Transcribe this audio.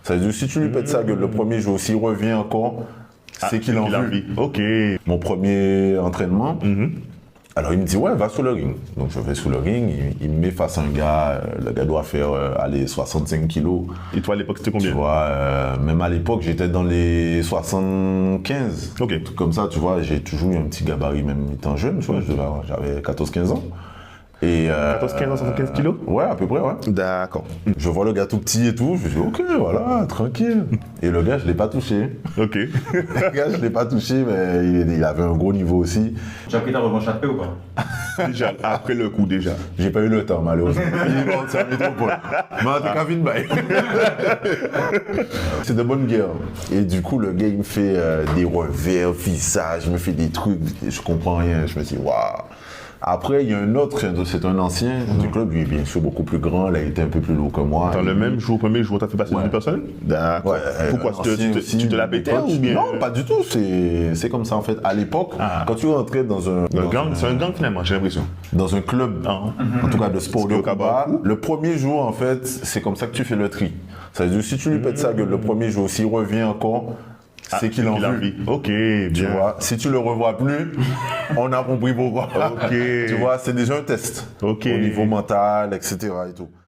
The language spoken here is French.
Ça veut dire si tu lui pètes sa gueule le premier jour, s'il revient encore, c'est qu'il a envie. Ok. Mon premier entraînement, alors il me dit ouais, va sous le ring. Donc je vais sous le ring, il me met face à un gars, le gars doit faire aller 65 kilos. Et toi à l'époque c'était Tu combien? vois, même à l'époque j'étais dans les 75. Ok. Un truc comme ça, tu vois, j'ai toujours eu un petit gabarit même étant jeune, tu vois, j'avais 14-15 ans. Et 14, 15 ans, 75 kilos? Ouais, à peu près, ouais. D'accord. Je vois le gars tout petit et tout, je me dis ok, voilà, tranquille. Et le gars, je l'ai pas touché. Ok. Le gars, je l'ai pas touché, mais il avait un gros niveau aussi. Tu as pris ta revanche après ou pas? Déjà, après le coup déjà. J'ai pas eu le temps, malheureusement. Il est mort de sa métropole. Mais en tout cas, vite, bye. C'est de bonne guerre. Et du coup, le gars, il me fait des revers, visage, il me fait des trucs, je comprends rien. Je me dis, waouh. Après, il y a un autre, c'est un ancien du club, lui est bien sûr beaucoup plus grand, il a été un peu plus lourd que moi. Dans le même jour, premier jour, t'as fait passer une personne? D'accord. Pourquoi? Tu te la pétais ou bien? Non, pas du tout, c'est comme ça en fait. À l'époque, quand tu rentrais dans un... C'est un gang finalement, j'ai l'impression. Dans un club, en tout cas de sport de combat, le premier jour en fait, c'est comme ça que tu fais le tri. Ça veut dire si tu lui pètes sa gueule le premier jour, s'il revient encore, c'est qu'il a envie. Ok, bien. Tu vois, si tu le revois plus, on a compris pourquoi. Ok. Tu vois, c'est déjà un test. Ok. Au niveau mental, etc. et tout.